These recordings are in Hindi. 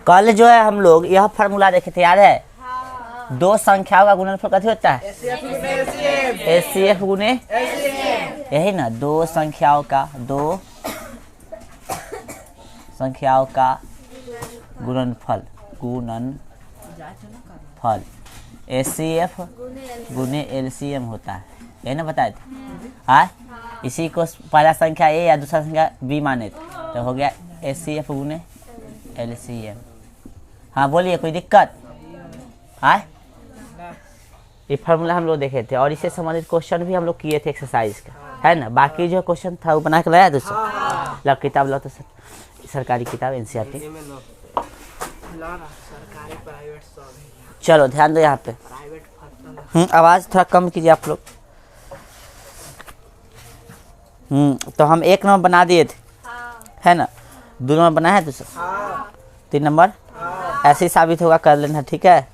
कल जो है हम लोग यह फार्मूला देखे थे, याद है? दो संख्याओं का गुणनफल कैसे होता है? एचसीएफ गुने, यही ना, दो संख्याओं का गुणनफल एचसीएफ गुने एलसीएम होता है, यही ना बताए थे? हाँ, इसी को पहला संख्या ए या दूसरा संख्या बी माने थे, तो हो गया एचसीएफ गुने एलसीएम। हाँ बोलिए, कोई दिक्कत? हाँ, ये फार्मूला हम लोग देखे थे और इससे संबंधित क्वेश्चन भी हम लोग किए थे एक्सरसाइज का, है ना? बाकी जो क्वेश्चन था वो बना के लाया दोस्तों। लो किताब लो तो सरकारी किताब एनसीईआरटी। चलो ध्यान दो यहाँ पे। आवाज़ थोड़ा कम कीजिए आप लोग। तो हम 1 नंबर बना दिए थे, है ना? 2 नंबर बनाया है दोस्तों, 3 नंबर ऐसे ही साबित होगा, कर लेना, ठीक है?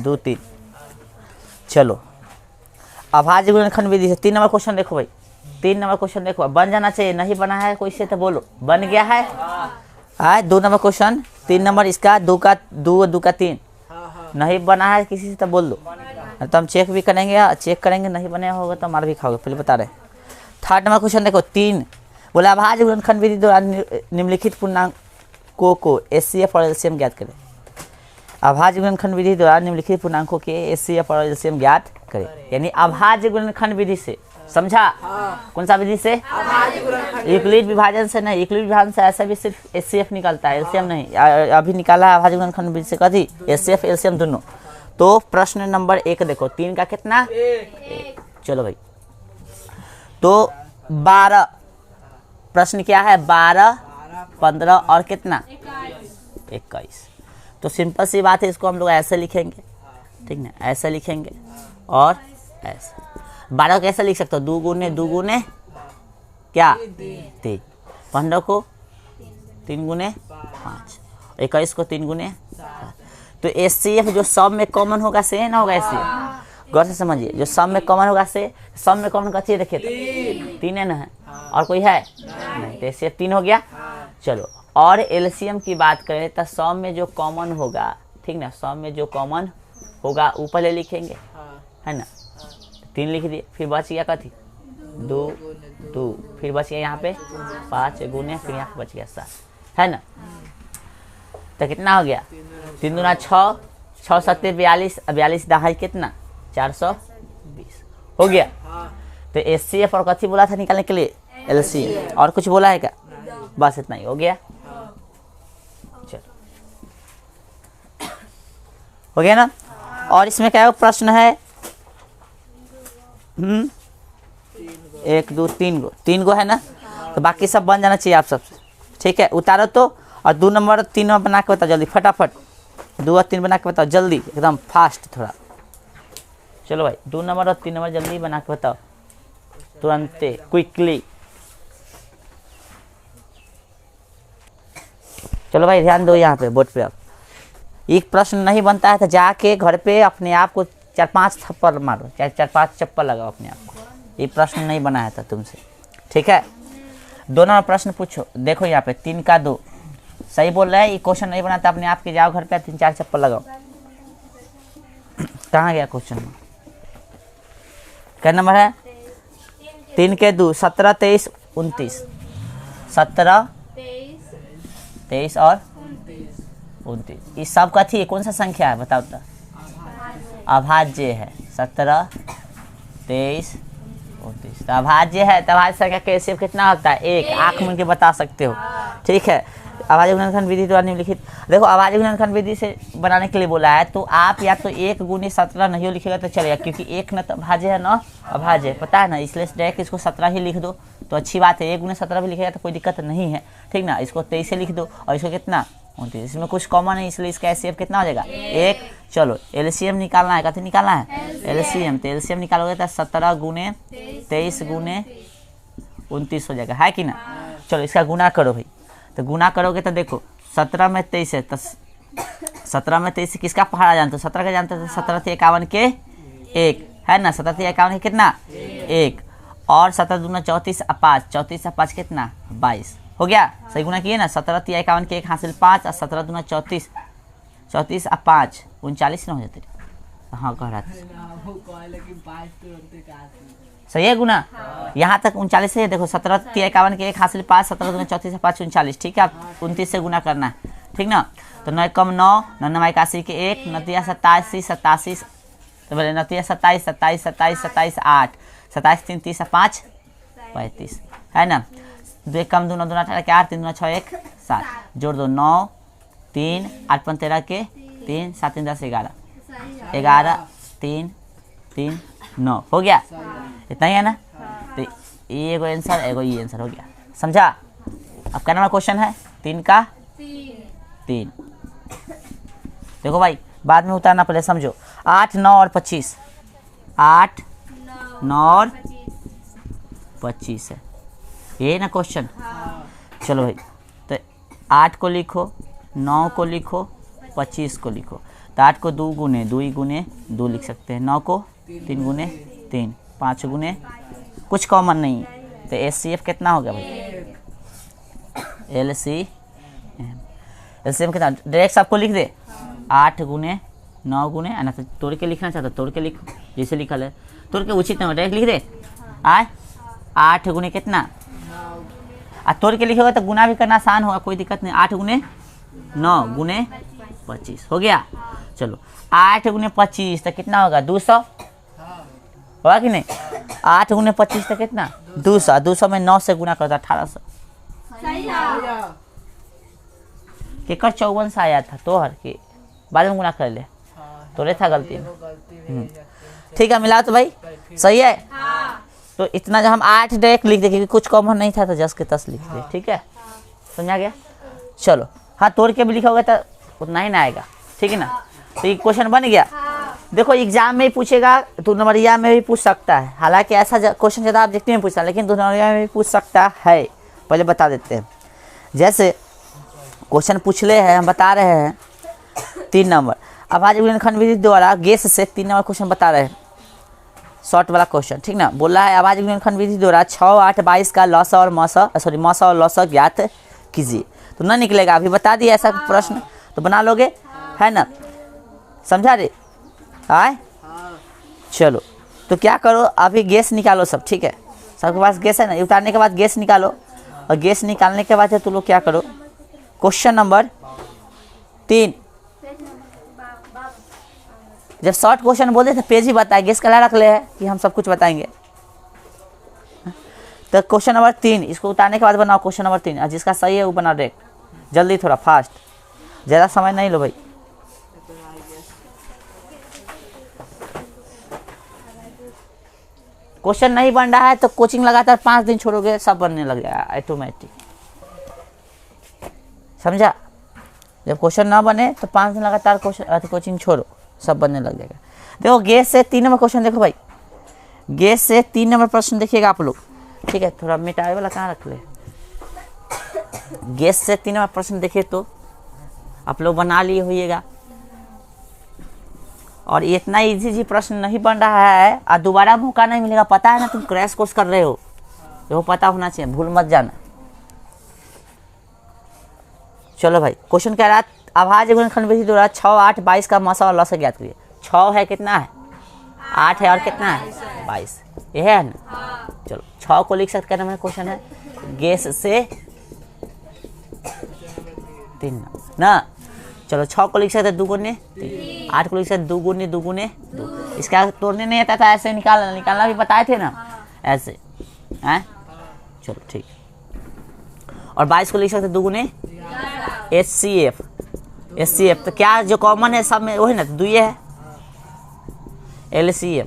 2 3। चलो अभाज्य गुणनखंड विधि से 3 नंबर क्वेश्चन देखो भाई, 3 नंबर क्वेश्चन देखो, बन जाना चाहिए, नहीं बना है कोई से तो बोलो बन गया है। 2 नंबर क्वेश्चन, 3 नंबर इसका, 2 का 3 नहीं बना है किसी से तो बोल दो, तो हम चेक भी करेंगे, नहीं बने होगा तो मार भी खाओगे, पहले बता रहे। 3rd नंबर क्वेश्चन देखो, 3 बोला अभाज्य गुणनखंड विधि द्वारा निम्नलिखित पूर्णांकों को एचसीएफ और एलसीएम ज्ञात करें। अभाज्य गुणनखंड विधि द्वारा निम्नलिखित पूर्णांकों के एचसीएफ और एलसीएम ज्ञात करें, यानी अभाज्य गुणनखंड विधि से, समझा? कौन सा विधि से? यूक्लिड विभाजन से नहीं, यूक्लिड विभाजन से ऐसा भी सिर्फ एचसीएफ निकलता है, एलसीएम नहीं। अभी निकाला है अभाज्य गुणनखंड विधि से कथी? एचसीएफ एलसीएम दोनों। तो प्रश्न नंबर 1 देखो, 3 का कितना? 1। चलो भाई, तो 12, प्रश्न क्या है? 12 15 और कितना? 21। तो सिंपल सी बात है, इसको हम लोग ऐसे लिखेंगे, ठीक ना? ऐसे लिखेंगे और ऐसे। 12 कैसे लिख सकते हो? 2 गुने क्या? 3। 15 को 3 गुने 5, 21 को 3 गुने 7। तो एचसीएफ जो सब में कॉमन होगा से ना होगा एचसीएफ, गौर से समझिए, जो सब में कॉमन होगा से, सब में कॉमन का चीज देखिए तो 3 है ना, है और कोई है नहीं, तो एचसीएफ 3 हो गया। चलो, और एलसीएम की बात करें तो सब में जो कॉमन होगा, ठीक ना, सब में जो कॉमन होगा वो पहले लिखेंगे, है ना? 3 लिख दिए, फिर बच गया कथी? 2, फिर बच गया यहाँ पे 5 गुने, फिर यहाँ पे बच गया 7, है ना? तो कितना हो गया? 3 दूना 6, 6 7 42, 42 दहाई कितना? 420 हो गया। तो एचसीएफ और कथी बोला था निकालने के लिए? एलसीएम। और कुछ बोला है क्या? बस इतना ही हो गया। चलो हो गया ना? और इसमें क्या प्रश्न है? 1 2 3 गो है ना? तो बाकी सब बन जाना चाहिए आप सब, ठीक है? उतारो तो, और 2 नंबर 3 नंबर बना के बताओ जल्दी, फटाफट 2 और 3 बना के बताओ जल्दी, एकदम फास्ट थोड़ा। चलो भाई, 2 नंबर और 3 नंबर जल्दी बना के बताओ, तुरंत क्विकली। चलो भाई ध्यान दो यहाँ पे बोर्ड पे। अब एक प्रश्न नहीं बनता है तो जाके घर पे अपने आप को 4-5 थप्पड़ मारो, चाहे 4-5 चप्पल लगाओ अपने आप को। ये प्रश्न नहीं बनाया था तुमसे, ठीक है? 2 नंबर प्रश्न पूछो, देखो यहाँ पे 3 का 2 सही बोल रहा है, ये क्वेश्चन नहीं बनाता, अपने आप के जाओ घर पे 3-4 चप्पल लगाओ। कहाँ गया क्वेश्चन? क्या नंबर है? 3 के 2 17 23 29, 17 23 और 29, इस सब का थी कौन सा संख्या है बताओ तो? अभाज्य है। 17 23 29 तो अभाज्य है, तो अभाज्य संख्या का एचसीएफ कितना होता है? 1। आँख मूंद के बता सकते हो, ठीक है? अभाज्य गुणनखंड विधि द्वारा निम्नलिखित, देखो अभाज्य गुणनखंड विधि से बनाने के लिए बोला है, तो आप या तो 1 गुने 17 नहीं लिखेगा तो चलेगा, क्योंकि 1 न तो अभाज्य है न अभाज्य, पता है ना, इसलिए डायरेक्ट इसको 17 ही लिख दो तो अच्छी बात है। 1 गुने 17 भी लिखेगा तो कोई दिक्कत नहीं है, ठीक ना? इसको 23 से लिख दो, और इसको कितना? 29। इसमें कुछ कॉमन है इसलिए इसका एचसीएफ कितना हो जाएगा? 1। चलो एलसीएम निकालना है, कथी निकालना है? एलसीएम। तो एलसीएम निकालोगे तो 17 गुने 23 गुने 29 हो जाएगा, है कि ना? चलो इसका गुना करो भाई, तो गुना करोगे तो देखो 17 में 23 है, तो 17 में 23 किसका पहाड़ा जानते हो? 17 का जानते हो? तो 17 × 51 के 1, है ना? 17 × 51 कितना? 1। और 17 दूना 34 और 5, 34 और 5 कितना? 22, हो गया, सही गुना किए ना। 17 तिया 51 के 1 हासिल 5 और 17 दूना 34, 34 और 5 39 ना हो जाते। हाँ कह रहा था सही है गुना। यहाँ तक 39 से देखो, 17 तिया 51 के 1 हासिल 5, 17 दूना 34 और 5 39, ठीक है। आप 29 से गुना करना है, ठीक ना। तो 9 कम 9, 9 81 के 1, 9 87 87, तो बोले 9 27 27 27 27 8, 27 3 30 5 35, है ना। 2 कम 2 9 2 18 के 8, 3 2 6 1 7, जोड़ दो 9 3 8 5 13 के 3 7 3 10 11 11 3 3 9 हो गया। इतना ही है ना। तो ये एगो आंसर, एगो ये आंसर हो गया, समझा। अब क्या नंबर क्वेश्चन है? 3 का 3। देखो भाई बाद में उतारना, पहले समझो। 8 9 और 25, 8 9 और 25 है, ये ना क्वेश्चन। चलो भाई, तो 8 को लिखो, 9 को लिखो, 25 को लिखो। तो 8 को 2 गुने 2 ही गुने 2 लिख सकते हैं, 9 को 3 गुने 3, 5 गुने, कुछ कॉमन नहीं है। तो HCF कितना हो गया भाई? LCM कितना? डायरेक्ट सबको लिख दे, 8 गुने 9 गुने, ना तो तोड़ के लिखना चाहता तोड़ के लिखो, जैसे लिखा है तोड़ के उचित नंबर डायरेक्ट लिख दे। 8 गुने कितना, तोड़ के लिखोगे तो गुना भी करना आसान होगा, कोई दिक्कत नहीं। 8 गुने 9 गुने 25 हो गया। चलो 8 गुने 25 तो कितना होगा? 200 होगा कि नहीं? 8 गुने 25 तो कितना? 200, 200 में 9 से गुना करता 1800। केकर 54 से आया था तोहर के बाद में गुना कर ले, तोरे था गलती में। ठीक है, मिला तो भाई सही है। तो इतना जो हम 8 डायरेक्ट लिख दे, क्योंकि कुछ कॉमन नहीं था तो जस के तस लिख दे, ठीक है, समझा गया। चलो हाँ, तोड़ के भी लिखा होगा तो उतना ही ना आएगा, ठीक है ना। तो ये क्वेश्चन बन गया। देखो एग्जाम में ही पूछेगा, 2 नंबरिया में भी पूछ सकता है, हालांकि ऐसा क्वेश्चन ज़्यादा ऑब्जेक्टिव में पूछता है, लेकिन 2 नंबरिया में भी पूछ सकता है। पहले बता देते हैं, जैसे क्वेश्चन पूछ ले है, हम बता रहे हैं 3 नंबर। अभाज्य गुणनखंड विधि द्वारा गेस से 3 नंबर क्वेश्चन बता रहे हैं, शॉर्ट वाला क्वेश्चन, ठीक ना। बोला है अभाज्य गुणनखंड विधि द्वारा 6 8 22 का लॉसा और मौसा मौसा और लॉसा ज्ञात कीजिए। तो ना निकलेगा, अभी बता दिया ऐसा प्रश्न, तो बना लोगे, है ना, समझा रे। आए चलो, तो क्या करो, अभी गैस निकालो सब, ठीक है, सबके पास गैस है ना। उतारने के बाद गैस निकालो, और गैस निकालने के बाद तुम लोग क्या करो, क्वेश्चन नंबर 3, जब शॉर्ट क्वेश्चन बोलते थे पेज ही बताए, गेस कला रख ले है कि हम सब कुछ बताएंगे। तो क्वेश्चन नंबर 3 इसको उतारने के बाद बनाओ क्वेश्चन नंबर 3, और जिसका सही है वो बनाओ डायरेक्ट, जल्दी, थोड़ा फास्ट, ज़्यादा समय नहीं लो भाई। क्वेश्चन नहीं बन रहा है तो कोचिंग लगातार 5 दिन छोड़ोगे, सब बनने लग जाएगा ऑटोमेटिक, समझा। जब क्वेश्चन ना बने तो 5 दिन लगातार कोचिंग छोड़ो, सब बनने लग जाएगा। देखो गैस से 3 नंबर क्वेश्चन, देखो भाई गैस से 3 नंबर प्रश्न देखिएगा आप लोग, ठीक है। थोड़ा मिटाए वाला कहाँ रख ले। गैस से 3 नंबर प्रश्न देखिए तो आप लोग बना लिए होइएगा, और इतना इजी प्रश्न नहीं बन रहा है, और दोबारा मौका नहीं मिलेगा, पता है ना, तुम क्रैश कोर्स कर रहे हो, वो पता होना चाहिए, भूल मत जाना। चलो भाई, क्वेश्चन कह रहा है अभाज्य गुणनखंड विधि द्वारा 6 8 22 का मौसा और लॉसा ज्ञात करिए। 6 है, कितना है? 8 है, और कितना है? 22, ये है ना। चलो 6 को लिख सकते हैं, क्वेश्चन है गैस से 3 ना। चलो 6 को लिख सकते 2 गुने 3, 8 को लिख सकते 2 गुने 2 गुने 2। इसका तोड़ने नहीं आता था, ऐसे निकालना भी बताए थे ना, ऐसे हैं। चलो ठीक, और 22 को लिख सकते 2 गुने HCF, तो क्या जो कॉमन है सब में वही ना, तो 2 ये है LCM,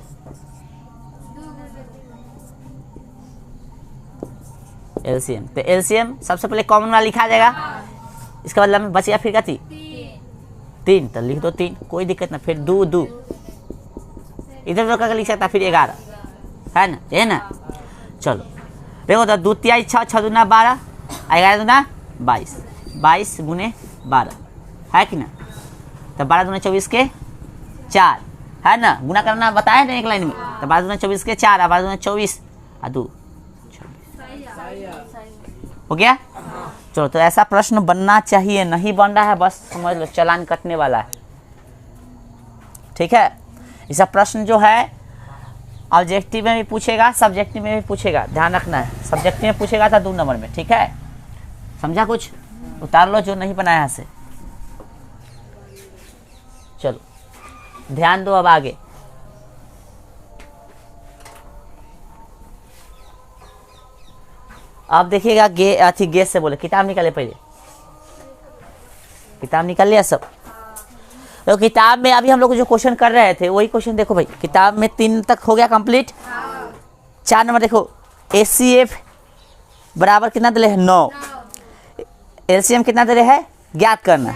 तो LCM सबसे पहले कॉमन वाला लिखा जाएगा, इसका मतलब में बच गया फिर क्या 3, तो लिख दो 3, कोई दिक्कत ना। फिर 2 2 इधर उधर करके लिख सकता, फिर 11, है ना, ये ना। चलो देखो तो 2 3 6 6 दूना 12, 11 दूना 22, 22 गुने 12 है कि ना। तो 12 दूना 24 के 4, है ना, गुना करना बताया ना एक लाइन में। तो 12 दूना 24 के 4, 12 दूना 24 और 2 26, हो गया। चलो तो ऐसा प्रश्न बनना चाहिए, नहीं बन रहा है बस समझ लो चालान कटने वाला है, ठीक है। ऐसा प्रश्न जो है ऑब्जेक्टिव में भी पूछेगा, सब्जेक्टिव में भी पूछेगा, ध्यान रखना है। सब्जेक्टिव में पूछेगा था 2 नंबर में, ठीक है। समझा? कुछ उतार लो जो नहीं बनाया से। चलो ध्यान दो अब आगे। अब देखिएगा गेस से बोले, किताब निकाले पहले, किताब निकाल लिया सब। तो किताब में अभी हम लोग जो क्वेश्चन कर रहे थे वही क्वेश्चन देखो भाई, किताब में 3 तक हो गया कंप्लीट। 4 नंबर देखो, HCF बराबर कितना दे है 9, LCM कितना दे है ज्ञात करना।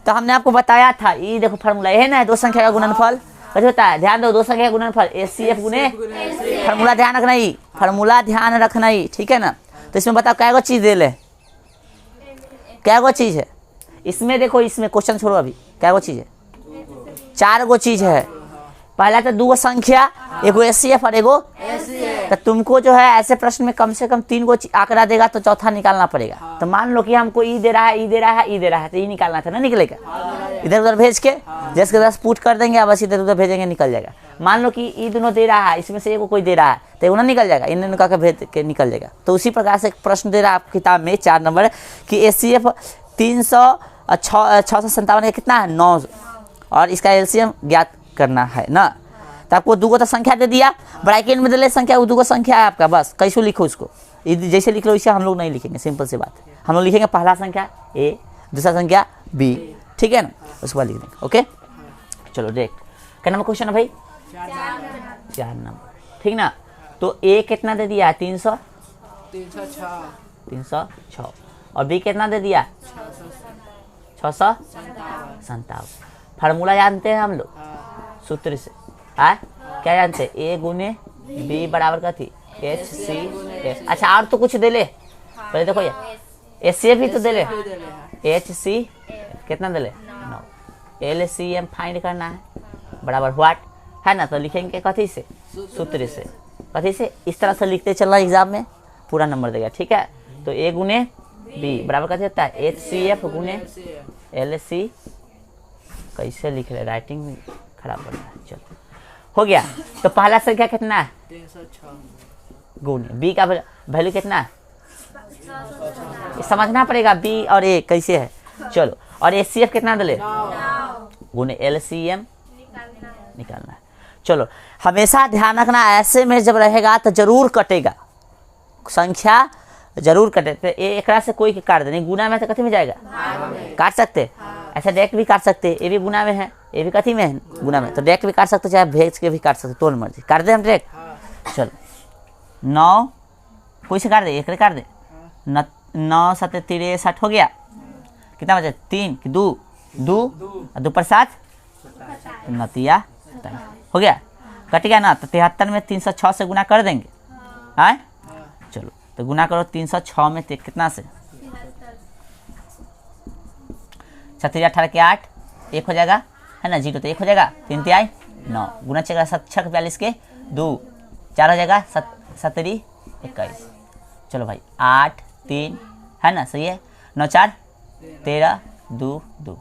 तो हमने आपको बताया था, ये देखो फार्मूला है ना, 2 संख्या का गुणनफल कैसे होता है, ध्यान दो, 2 संख्या का गुणनफल HCF गुने फार्मूला ध्यान रखना ही, फार्मूला ध्यान रखना ही, ठीक है ना। तो इसमें बताओ क्या गो चीज़ दे ले, क्या गो चीज़ है इसमें, देखो इसमें क्वेश्चन छोड़ो अभी, क्या गो चीज़ है, 4 गो चीज़ है। पहला तो 2 संख्या, एगो HCF और एगो, तो तुमको जो है ऐसे प्रश्न में कम से कम 3 गो आंकड़ा देगा तो चौथा निकालना पड़ेगा। तो मान लो कि हमको ई दे रहा है, ई दे रहा है, ई दे रहा है, तो ई निकालना था ना, निकलेगा इधर उधर भेज के, जैसे के 10 पुट कर देंगे, बस इधर उधर भेजेंगे निकल जाएगा। मान लो कि ई दोनों दे रहा है, इसमें से एगो कोई दे रहा है तो एगो ना निकल जाएगा, इन का भेज के निकल जाएगा। तो उसी प्रकार से प्रश्न दे रहा है आप किताब में 4 नंबर कि HCF 657 का कितना है 9, और इसका LCM ज्ञात करना है ना। तो आपको 2 तो संख्या दे दिया, ब्रैकेट में दे ले संख्या, वो 2 संख्या है आपका, बस कैसे लिखो उसको, जैसे लिख लो वैसे हम लोग नहीं लिखेंगे, सिंपल सी बात है। हम लोग लिखेंगे पहला संख्या A, दूसरा संख्या B, ठीक है ना, उसके बाद लिख देंगे। ओके चलो देख, क्या नंबर क्वेश्चन है भाई, 4 नंबर, ठीक ना। तो A कितना दे दिया 306, और B कितना दे दिया 657। फार्मूला जानते हैं हम लोग सूत्र से, क्या जानते हैं, A गुने B बराबर का थी HCF। अच्छा और तो कुछ दे ले, पहले देखो ये HCF ही तो दे ले, HC कितना दे ले 9, LCM फाइंड करना है बराबर व्हाट है ना। तो लिखेंगे कथी से, सूत्र से, कथी से, इस तरह से लिखते चलना, एग्जाम में पूरा नंबर देगा, ठीक है। तो A गुने B बराबर कथी होता है HCF गुने LC, कैसे लिख रहे, राइटिंग खराब हो रहा है। चलो हो गया। तो पहला संख्या कितना है 306 गुने B का वैल्यू कितना है, समझना पड़ेगा B और A कैसे है। चलो और HCF कितना दे गुने LCM निकालना है। चलो हमेशा ध्यान रखना, ऐसे में जब रहेगा तो जरूर कटेगा, संख्या जरूर कटे। तो एक से कोई काट दे, नहीं गुना में तो कथी में जाएगा, काट सकते, ऐसा डायरेक्ट भी काट सकते, ये भी गुना में है, ये भी कथी में है गुना में, तो डायरेक्ट भी काट सकते, चाहे भेज के भी काट सकते, तो मर्जी काट दे हम डायरेक्ट। चलो 9 कोई से काट दे, एक काट दे, 9 7 63 हो गया, कितना बचा 3 कि 2 2 पर 7 नतिया हो गया, कट गया ना। तो 73 में 306 से गुना कर देंगे, हाँ चलो तो गुना करो 306 में कितना से 37 18 के 8 1 हो जाएगा है ना, 0 तो 1 हो जाएगा, 3 3 9 गुना चलेगा 7 6 42 के 2 4 हो जाएगा 17 21। चलो भाई 8 3 है ना, सही है, 9 4 13 2 2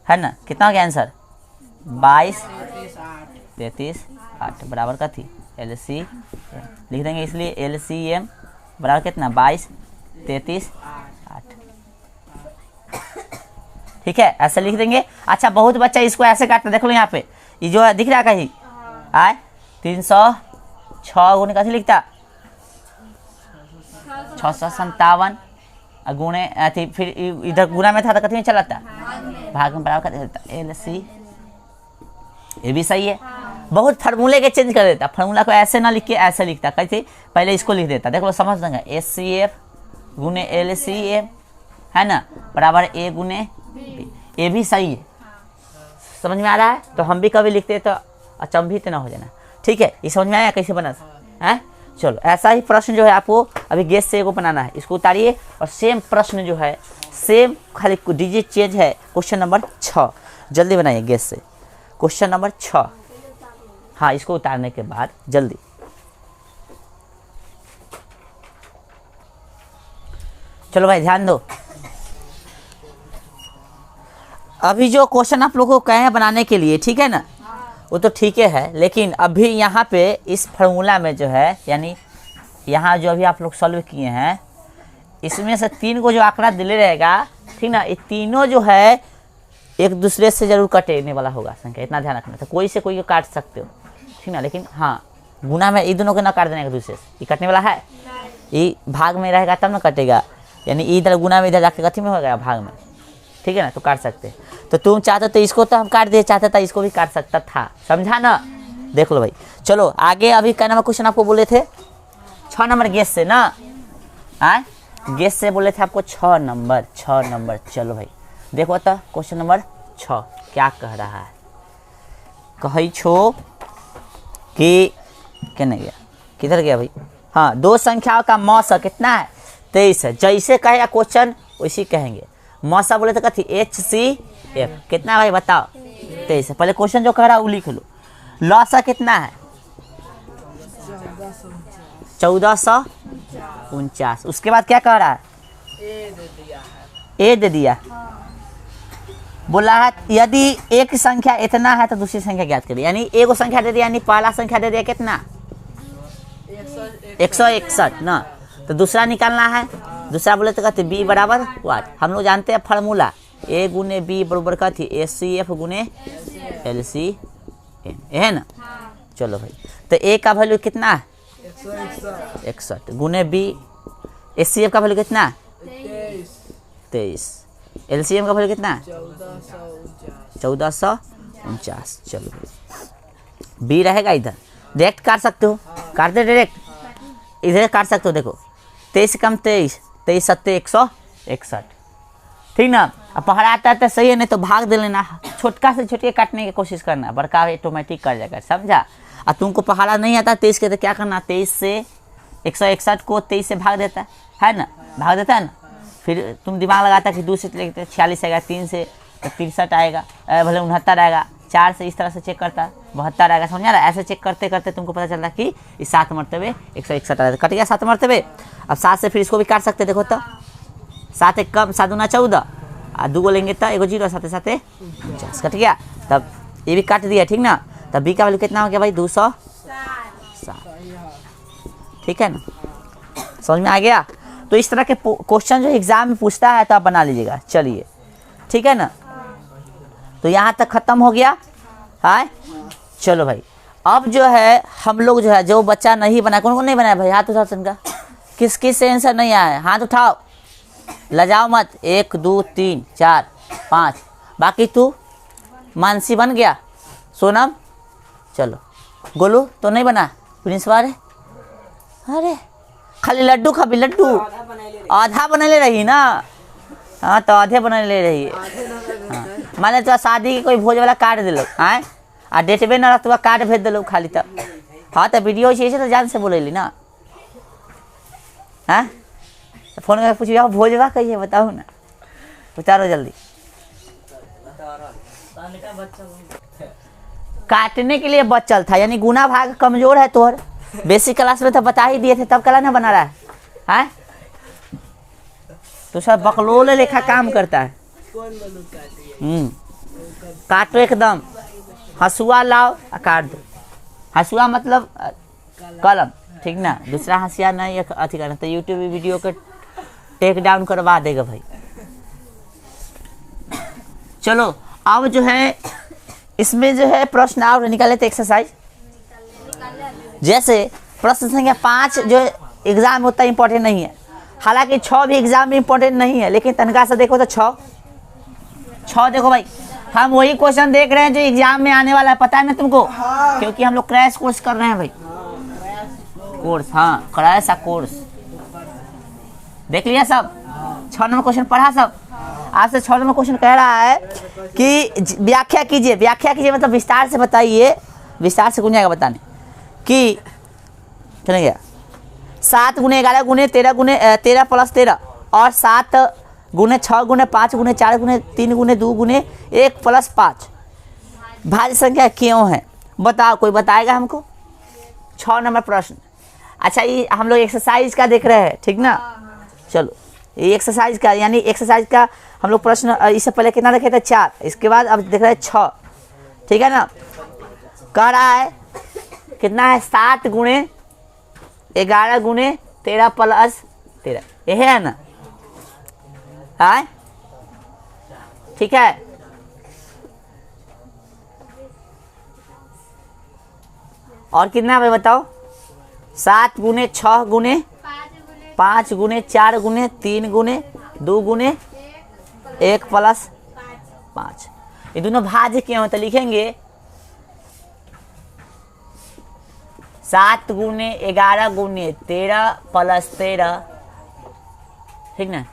है ना, कितना हो गया आंसर 22 33 8 बराबर का थी LCM लिख देंगे, इसलिए LCM बराबर कितना 22 33 8, ठीक है ऐसे लिख देंगे। अच्छा बहुत बच्चा इसको ऐसे काटता, देखो यहाँ पे ये जो है दिख रहा है कहीं, आए 306 गुने कैसे लिखता 657 गुणे थी, फिर इधर गुना में था तो कथी में चला था भाग में बराबर कर देता LC, ये भी सही है। बहुत फार्मूले के चेंज कर देता, फार्मूला को ऐसे ना लिख के ऐसे लिखता, कैसे पहले इसको लिख देता, देख लो समझ देंगे HCF गुने LCM है ना बराबर A गुने B, ये भी सही है, समझ में आ रहा है। तो हम भी कभी लिखते तो अचंभित ना हो जाना, ठीक है, ये समझ में आया कैसे बना है। चलो ऐसा ही प्रश्न जो है आपको अभी गेस से एगो बनाना है, इसको उतारिए और सेम प्रश्न जो है सेम, खाली डिजिट चेंज है। क्वेश्चन नंबर 6 जल्दी बनाइए गेस से, क्वेश्चन नंबर 6, हाँ इसको उतारने के बाद जल्दी चलो भाई ध्यान दो। अभी जो क्वेश्चन आप लोगों को कहे हैं बनाने के लिए, ठीक है ना, वो तो ठीक है, लेकिन अभी यहाँ पे इस फार्मूला में जो है, यानी यहाँ जो अभी आप लोग सॉल्व किए हैं, इसमें से 3 को जो आंकड़ा दिले रहेगा, ठीक ना, ये तीनों जो है एक दूसरे से जरूर कटने वाला होगा संख्या, इतना ध्यान रखना। तो कोई से कोई को काट सकते हो, ठीक ना, लेकिन हाँ गुना में ये दोनों को ना काट देना एक दूसरे से। ये कटने वाला है, ये भाग में रहेगा तब ना कटेगा, यानी इधर गुना में इधर जाके कथी में हो गया, भाग में, ठीक है ना, तो काट सकते। तो तुम चाहते तो इसको तो हम काट दिए, चाहते था इसको भी काट सकता था, समझा ना। देख लो भाई, चलो आगे। अभी क्या नंबर क्वेश्चन आपको बोले थे? 6 नंबर गेस से ना, आए गेस से बोले थे आपको 6 नंबर। चलो भाई देखो तो क्वेश्चन नंबर 6 क्या कह रहा है। कही छो कि कहने गया, किधर गया भाई, हाँ, 2 संख्याओं का मौसा कितना है, 23 है। जैसे कहेगा क्वेश्चन वैसे कहेंगे। मौसा बोले तो कथी, HCF कितना भाई बताओ, 23 है। पहले क्वेश्चन जो कह रहा है वो लिख लो। लौसा कितना है, 1449। उसके बाद क्या कह रहा है, ए दे दिया। बोला है यदि एक संख्या इतना है तो दूसरी संख्या ज्ञात करिए, यानी एगो संख्या दे दिया, यानी पहला संख्या दे दिया कितना, 161 ना, तो दूसरा निकालना है। दूसरा बोले तो कहते बी बराबर वाट। हम लोग जानते हैं फार्मूला, ए गुने बी बराबर कथी, HCF गुने LCM, है ना। चलो भाई, तो ए का वैल्यू कितना है, 161 गुने बी, HCF का वैल्यू कितना है, 23, LCM का वैल्यू कितना है, 1449। चलो भाई, बी रहेगा इधर, डायरेक्ट काट सकते हो, काट दे डायरेक्ट, इधर काट सकते हो। देखो 23 कम 23, 23 सत्ते 161, ठीक ना। अब पहाड़ा आता है तो सही है, नहीं तो भाग दे लेना, छोटका से छोटे काटने की कोशिश करना, बड़का ऑटोमेटिक कर जाएगा, समझा। और तुमको पहाड़ा नहीं आता 23 के तो क्या करना, 23 से 161 को 23 से भाग देता है ना, भाग देता है ना। फिर तुम दिमाग लगाता कि 2 से 46 आएगा, 3 से 63 आएगा, भले 69 आएगा, 4 से इस तरह से चेक करता 72 आएगा, समझा ना। ऐसे चेक करते करते तुमको पता चलता कि इस 7 मरतबे 161 आएगा, कट गया 7 मरतबे। अब 7 से फिर इसको भी काट सकते, देखो तो 7 एक कम 7 दूना 14, और 2 लेंगे तो एगो 0, 7 7 49, कट गया। तब ये भी काट दिया, ठीक ना। तब बी का वैल्यू कितना हो गया भाई, 207, ठीक है ना, समझ में आ गया। तो इस तरह के क्वेश्चन जो एग्जाम में पूछता है तो आप बना लीजिएगा, चलिए, ठीक है ना। तो यहाँ तक खत्म हो गया है। चलो भाई, अब जो है हम लोग जो है, जो बच्चा नहीं बनाया, कौन कौन नहीं बनाया भाई, हाथ उठाओ सबका, किस किस से आंसर नहीं आया है, हाथ उठाओ, लजाओ मत। 1 2 3 4 5, बाकी तू मानसी बन गया, सोनम, चलो, गोलू तो नहीं बना, प्रिंस वाले, अरे खाली लड्डू खा भी, लड्डू आधा बना ले रही ना, हाँ तो आधे बना ले रही है, हाँ। माने तो शादी की कोई भोज वाला कार्ड दिलो, आए आ डेट भी ना रहा, कार्ड भेज दिलो खाली, तब हाँ तो वीडियो चाहिए तो जान से बोले ली ना, हाँ तो फोन करके पूछिए भोजवा कही है, बताओ ना, उतारो जल्दी। काटने के लिए बचल था, यानी गुना भाग कमजोर है तोहर, बेसिक क्लास में तो बता ही दिए थे, तब कला ना बना रहा है, हाँ? तो सब बकलोल लेखा काम करता है। काटो एकदम, हंसुआ लाओ काट दो, हंसुआ मतलब कलम, ठीक ना, दूसरा हंसिया नहीं अथी करना, तो यूट्यूब वीडियो के टेक डाउन करवा देगा भाई। चलो अब जो है इसमें जो है प्रश्न और निकाले थे एक्सरसाइज, जैसे प्रश्न संख्या 5 जो एग्जाम में उतना इम्पोर्टेंट नहीं है, हालांकि 6 भी एग्जाम में इम्पोर्टेंट नहीं है, लेकिन तनखा से देखो तो 6 देखो भाई, हम वही क्वेश्चन देख रहे हैं जो एग्जाम में आने वाला है, पता है ना तुमको, क्योंकि हम लोग क्रैश कोर्स कर रहे हैं भाई, कोर्स, हाँ क्रैश कोर्स, देख लिया सब। 6 नंबर क्वेश्चन पढ़ा सब। आज से 6 नंबर क्वेश्चन कह रहा है कि व्याख्या कीजिए, व्याख्या कीजिए मतलब विस्तार से बताइए, विस्तार से कौन जाएगा बताने कि चले गया 7 गुने 11 गुने 13 गुने 13 प्लस 13 और 7 गुने 6 गुने 5 गुने 4 गुने 3 गुने 2 गुने 1 प्लस 5 भाज्य संख्या क्यों है, बताओ, कोई बताएगा हमको। 6 नंबर प्रश्न। अच्छा ये हम लोग एक्सरसाइज का देख रहे हैं, ठीक ना। चलो ये एक्सरसाइज का, यानी एक्सरसाइज का हम लोग प्रश्न इससे पहले कितना रखे थे 4, इसके बाद अब देख रहे हैं 6, ठीक है ना। कह रहा है कितना है 7 गुणे 11 गुणे 13 प्लस 13, ये है ना, हाँ ठीक है। और कितना है भाई बताओ, 7 गुणे 6 गुणे 5 गुणे 4 गुणे 3 गुणे 2 गुणे 1 प्लस 5, ये दोनों भाज्य क्यों हैं तो लिखेंगे 7 गुणे 11 गुणे 13 प्लस 13, ठीक ना।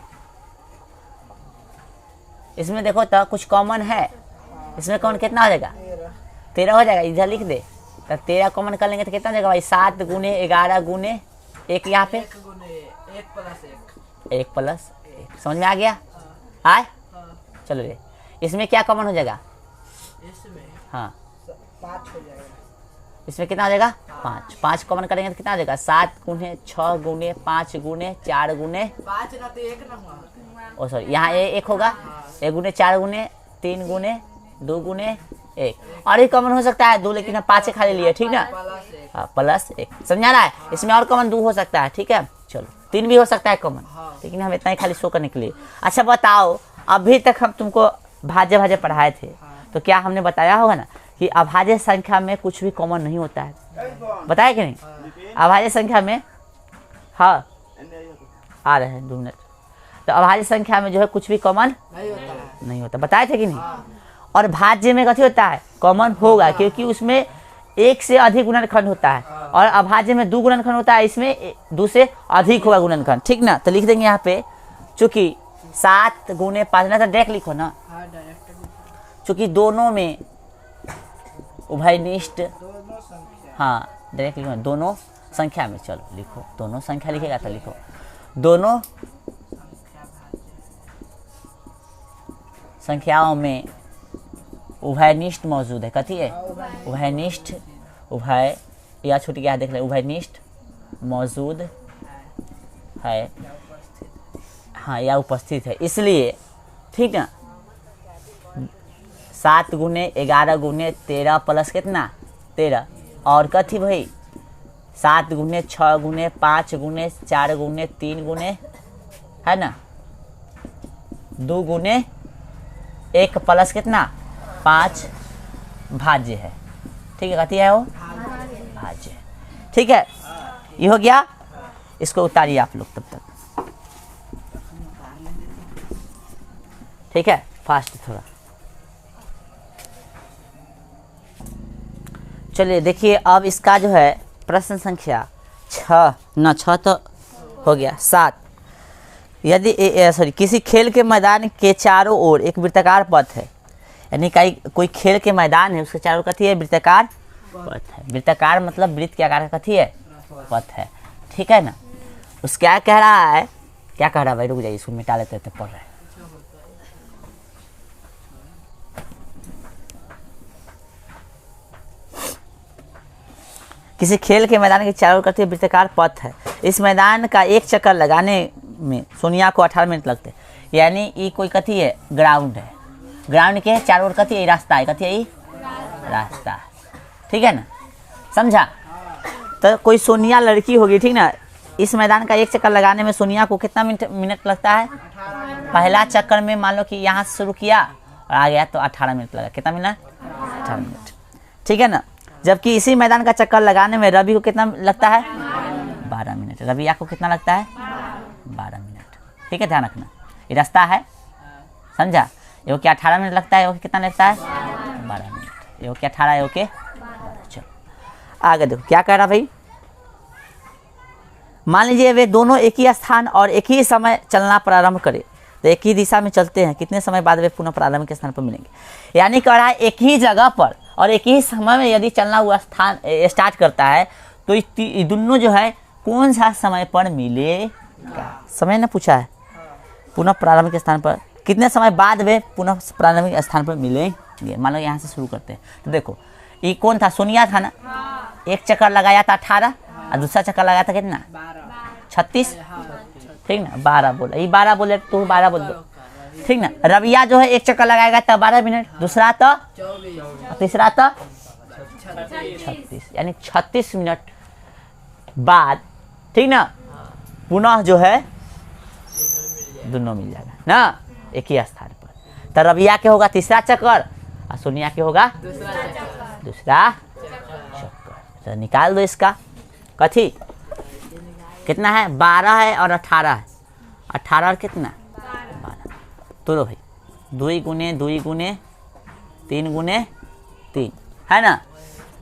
इसमें देखो तो कुछ कॉमन है, इसमें कौन कितना हो जाएगा 13 हो जाएगा, इधर लिख दे तो 13 कॉमन कर लेंगे तो कितना हो जाएगा भाई 7 गुणे 11 गुणे 1, यहाँ पे 1 प्लस 1, समझ में आ गया आए। चलो रे, इसमें क्या कॉमन हो जाएगा, हाँ 5 हो जाएगा, इसमें कितना हो जाएगा 5 कॉमन करेंगे तो कितना हो जाएगा 7 गुणे 6 गुणे 5 गुणे 4 गुणे 5 ना तो 1 ना हुआ, ओ सॉरी यहाँ 1 होगा, 1 गुणे 4 गुणे 3 गुणे 2 गुणे 1, और भी कॉमन हो सकता है 2, लेकिन हम 5 खाली लिए, ठीक ना, हाँ प्लस 1, समझा रहा है। इसमें और कॉमन 2 हो सकता है, ठीक है। चलो 3 भी हो सकता है कॉमन, लेकिन हम इतना ही खाली शो करने के लिए। अच्छा बताओ, अभी तक हम तुमको भाज्य भाज्य पढ़ाए थे, तो क्या हमने बताया होगा ना कि अभाज्य संख्या में कुछ भी कॉमन नहीं होता है, बताया कि नहीं। अभाज्य संख्या में, हाँ आ रहे हैं 2 मिनट, तो अभाज्य संख्या में जो है कुछ भी कॉमन नहीं होता, बताए थे कि नहीं। और भाज्य में कथी होता है कॉमन होगा, क्योंकि उसमें 1 से अधिक गुणनखंड होता है, और अभाज्य में 2 गुणनखंड होता है, इसमें 2 से अधिक होगा गुणनखंड, ठीक ना। तो लिख देंगे यहाँ पे चूंकि 7 गुणे 5 ना, तो डायरेक्ट लिखो ना, चूंकि दोनों में उभयनिष्ठ, हाँ डायरेक्ट लिखो दोनों संख्या में, चलो लिखो दोनों संख्या लिखेगा तो लिखो दोनों संख्याओं में उभयनिष्ठ मौजूद है, कथी है उभयनिष्ठ, उभय या छूट गया देख ले, उभयनिष्ठ मौजूद है, हाँ या उपस्थित है, इसलिए ठीक ना। 7 गुणे 11 गुणे 13 प्लस कितना 13, और कथी भाई 7 गुणे 6 गुणे 5 गुणे 4 गुणे 3 गुणे है ना 2 गुणे 1 प्लस कितना 5 भाज्य है, ठीक है। कथी है वो भाज्य, ठीक है। ये हो गया, इसको उतारिए आप लोग तब तक, ठीक है, फास्ट थोड़ा। चलिए देखिए, अब इसका जो है प्रश्न संख्या 6 तो हो गया, 7। यदि सॉरी किसी खेल के मैदान के चारों ओर एक वृत्ताकार पथ है, यानी कोई खेल के मैदान है, उसके चारों कथी है वृत्ताकार पथ है। वृत्ताकार मतलब वृत्त के आकार का कथी है पथ है, ठीक है ना। उस क्या कह रहा है, क्या कह रहा है भाई, रुक जाइए इसको मिटा लेते थे, पढ़ रहे हैं। किसी खेल के मैदान के चारों ओर वृत्ताकार पथ है, इस मैदान का एक चक्कर लगाने में सोनिया को 18 मिनट लगते हैं, यानी ये कोई कथी है ग्राउंड है, ग्राउंड के चारों ओर कथी है रास्ता है, कथी है रास्ता है, ठीक है ना, समझा। तो कोई सोनिया लड़की होगी, ठीक ना, इस मैदान का एक चक्कर लगाने में सोनिया को कितना मिनट लगता है, पहला चक्कर में मान लो कि यहाँ से शुरू किया और आ गया तो 18 मिनट लगा, कितना मिनट 18 मिनट, ठीक है ना। जबकि इसी मैदान का चक्कर लगाने में रवि को कितना लगता है 12 मिनट, रविया को कितना लगता है 12 मिनट, ठीक है, ध्यान रखना। ये रास्ता है, समझा। ये क्या 18 मिनट लगता है, वो कितना लगता है 12 मिनट, ये क्या 18 है, ओके। चलो आगे देखो क्या कह रहा भाई। मान लीजिए वे दोनों एक ही स्थान और एक ही समय चलना प्रारंभ करें, तो एक ही दिशा में चलते हैं, कितने समय बाद वे पुनः प्रारंभ के स्थान पर मिलेंगे। यानी कह रहा है एक ही जगह पर और एक ही समय में यदि चलना हुआ स्थान स्टार्ट करता है, तो ये दोनों जो है कौन सा समय पर मिलेगा, समय ने पूछा है। पुनः प्रारंभ के स्थान पर कितने समय बाद वे पुनः प्रारंभिक स्थान पर मिलेंगे। मान लो यहाँ से शुरू करते हैं, तो देखो ये कौन था, सोनिया था ना, एक चक्कर लगाया था 18 और दूसरा चक्कर लगाया था कितना 36, ठीक ना, 12 बोला, ये 12 बोले तो 12 बोल दो, ठीक ना। रबिया जो है 1 चक्कर लगाएगा तब 12 मिनट, दूसरा तो 24, तीसरा तो 36, 36, यानी 36 मिनट बाद, ठीक ना, पुनः जो है दोनों मिल जाएगा ना एक ही स्थान पर। तो रबिया के होगा तीसरा चक्कर और सोनिया के होगा दूसरा चक्कर। तो निकाल दो इसका, कथी कितना है, 12 है और 18 है, 18 और कितना 12, तोड़ो भाई, 2 गुने 2 गुने 3 गुने 3 है ना,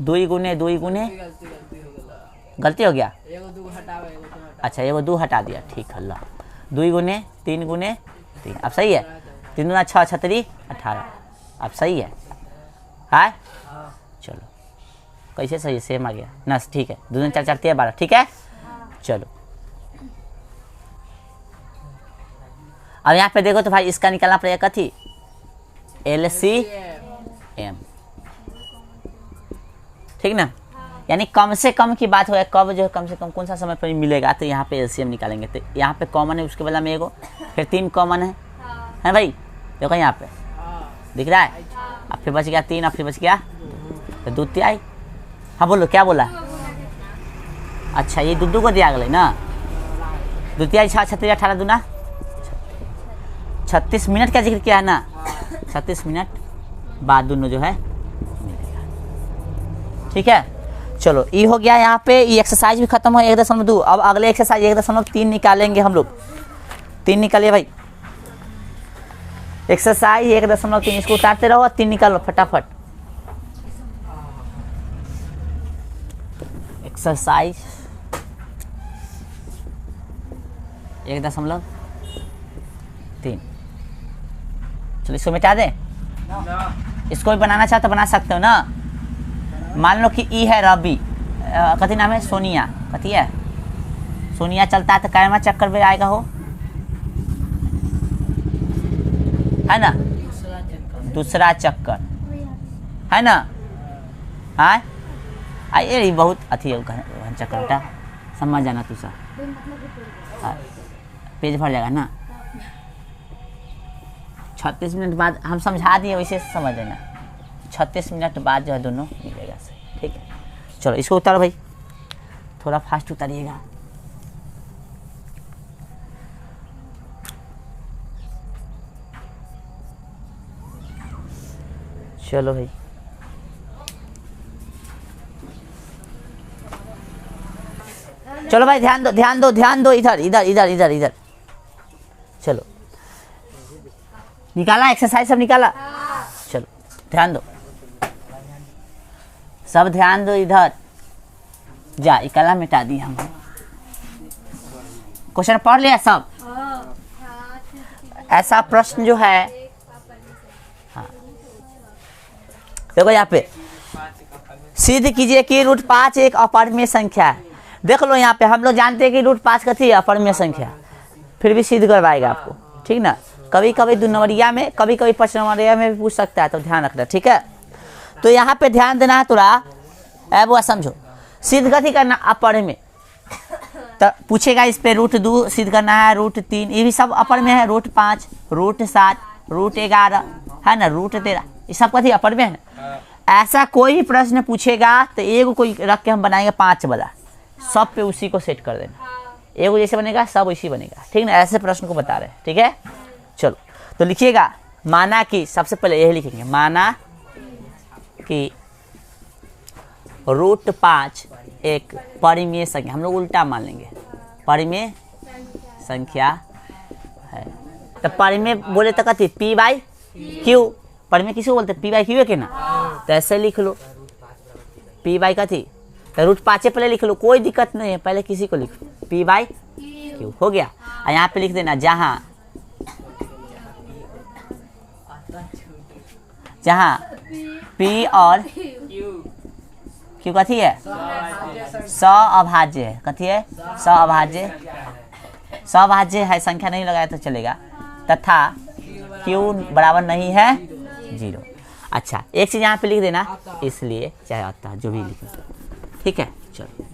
2 गुने 2 गुने गलती हो गया, गलती हो गया, एगो दूगो हटावे, एगो तो हटा, अच्छा एगो 2 हटा दिया, ठीक है ला, 2 गुने 3 गुने 3, अब सही है, 3 दूना 6 छतरी 18, अब सही है चलो कैसे सही है, सेम आ गया ना, ठीक है, 2 दूना 4 4 13 12, ठीक है। चलो अब यहाँ पे देखो तो भाई इसका निकालना पड़ेगा कथी, LCM, ठीक ना, यानी कम से कम की बात हो, कब जो है कम से कम कौन सा समय पर मिलेगा, तो यहाँ पे LCM निकालेंगे। तो यहाँ पे कॉमन है, उसके बदला में एगो, फिर 3 कॉमन है भाई, देखो यहाँ पे दिख रहा है, अब फिर बच गया 3, अब फिर बच गया तो 2 तिहाई। हाँ बोलो क्या बोला, अच्छा ये 2 को दिया गया ना, 2 तिहाई 6 36 18 दूना 36 मिनट का जिक्र किया है ना, 36 मिनट बाद दोनों जो है मिलेगा, ठीक है। चलो ये हो गया, यहाँ पे ये एक्सरसाइज भी खत्म हो 1.2। अब अगले एक्सरसाइज 1.3 निकालेंगे हम लोग, 3 निकालिए भाई, एक्सरसाइज 1.3, इसको उतारते रहो, 3 निकालो फटाफट। एक्सरसाइज 1.3, चलो इसको मिटा दें, इसको भी बनाना चाहो तो बना सकते हो ना। मान लो कि ई है रवि, कथी नाम है, सोनिया, कथी है सोनिया, चलता है तो कैमा चक्कर में आएगा हो, है ना, दूसरा चक्कर है ना, हाँ ये बहुत अथी है चक्कर, बेटा समझ जाना तू सा, पेज भर जाएगा ना, 36 मिनट बाद हम समझा दिए वैसे समझ लेना, 36 मिनट बाद जो है दोनों मिलेगा सही, ठीक है। चलो इसको उतारो भाई, थोड़ा फास्ट उतारिएगा, चलो भाई चलो भाई ध्यान दो ध्यान दो ध्यान दो, इधर इधर इधर इधर इधर, चलो निकाला एक्सरसाइज सब निकाला, चलो ध्यान दो, सब ध्यान दो इधर, जा इकला मिटा दी हम, क्वेश्चन पढ़ लिया सब, ऐसा प्रश्न जो है, हाँ देखो यहाँ पे सिद्ध कीजिए कि √5 एक अपरिमेय संख्या है। देख लो यहाँ पे हम लोग जानते हैं कि √5 कथी है, अपरिमेय संख्या, फिर भी सिद्ध करवाएगा आपको, ठीक ना। कभी कभी 2 नंबरिया में, कभी कभी 5 नंबरिया में भी पूछ सकता है, तो ध्यान रखना, ठीक है। तो यहाँ पे ध्यान देना है थोड़ा, बुआ समझो, सिद्ध कथी करना, अपरिमेय, तो पूछेगा इस पे √2 सिद्ध करना है, √3, ये भी सब अपरिमेय है, √5 √7 √11 है ना, √13, ये सब कथी अपरिमेय है ना। ऐसा कोई भी प्रश्न पूछेगा तो एगो कोई रख के हम बनाएंगे 5 वाला, सब पे उसी को सेट कर देना, एगो जैसे बनेगा सब वैसी बनेगा, ठीक ना, ऐसे प्रश्न को बता रहे हैं, ठीक है। चलो तो लिखिएगा, माना कि, सबसे पहले यही लिखेंगे, माना कि √5 एक परिमेय संख्या, हम लोग उल्टा मान लेंगे, परिमेय संख्या है। तो परिमेय बोले तो कथी, P/Q, परिमेय किसको बोलते हैं, P/Q है कि ना, तो ऐसे लिख लो, P/ कथी, तो √5 पहले लिख लो, कोई दिक्कत नहीं है, पहले किसी को लिखो, P/Q हो गया। और यहाँ पे लिख देना, जहाँ P और Q कथी है, सअभाज्य है, कथी है, सअभाज्य है, संख्या नहीं लगाया तो चलेगा, तथा Q बराबर नहीं है 0। अच्छा एक चीज यहाँ पे लिख देना, इसलिए चाहे आता जो भी लिखे, ठीक है। चलो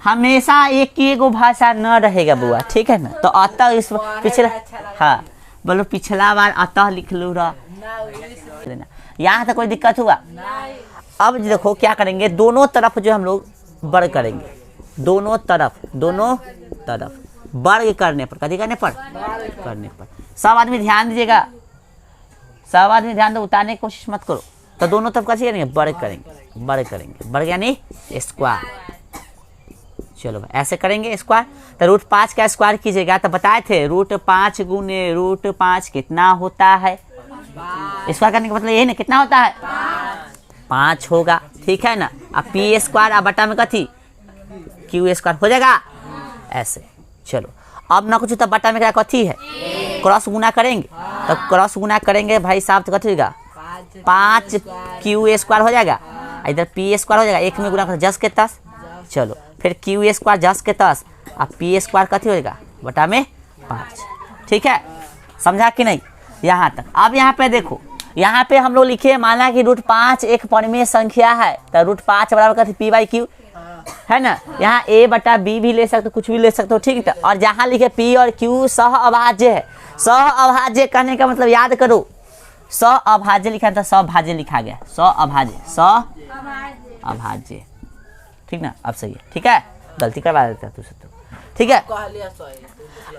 हमेशा एक की एगो भाषा न रहेगा बुआ, ठीक है ना। तो अतः इस पिछला, हाँ बोलो पिछला बार अतः लिख लो रहा, यहाँ तक कोई दिक्कत हुआ। अब देखो क्या करेंगे, दोनों तरफ जो हम लोग वर्ग करेंगे, दोनों तरफ वर्ग करने पर, कथी करने पर, करने पर। सब आदमी ध्यान दीजिएगा, सब आदमी ध्यान दो, उतारने की कोशिश मत करो। तो दोनों तरफ कैसे करेंगे, वर्ग करेंगे, वर्ग यानी स्क्वायर। चलो ऐसे करेंगे स्क्वायर। तो √5 का स्क्वायर कीजिएगा, तो बताए थे √5 गुने √5 कितना होता है। स्क्वायर करने का मतलब यही ना, कितना होता है, 5 होगा, ठीक है ना। अब पी स्क्वायर अब बटा में कथी, क्यू स्क्वायर हो जाएगा ऐसे। चलो अब ना कुछ तो बटा में क्या कथी है, क्रॉस गुना करेंगे। तो क्रॉस गुना करेंगे भाई साहब, तो कथी होगा, 5 क्यू स्क्वायर हो जाएगा, इधर पी स्क्वायर हो जाएगा, एक में गुना कर 10 के 10। चलो फिर क्यू स्क्वायर 10 के 10, अब पी स्क्वायर कथी हो जाएगा, बटा में 5, ठीक है। समझा कि नहीं यहाँ तक। अब यहाँ पे देखो, यहाँ पे हम लोग लिखे माना कि √5 एक परिमेय संख्या है, तो √5 बराबर कथी, p/q है ना। यहाँ a बटा b भी ले सकते हो, कुछ भी ले सकते हो, ठीक है। और जहाँ लिखे p और q सह अभाज्य है। सह अभाज्य कहने का मतलब याद करो, सह अभाज्य लिखा था, सभाज्य लिखा गया, अभाज्य, ठीक ना। अब सही है, ठीक है, गलती करवा देता है तू सब तो, ठीक है।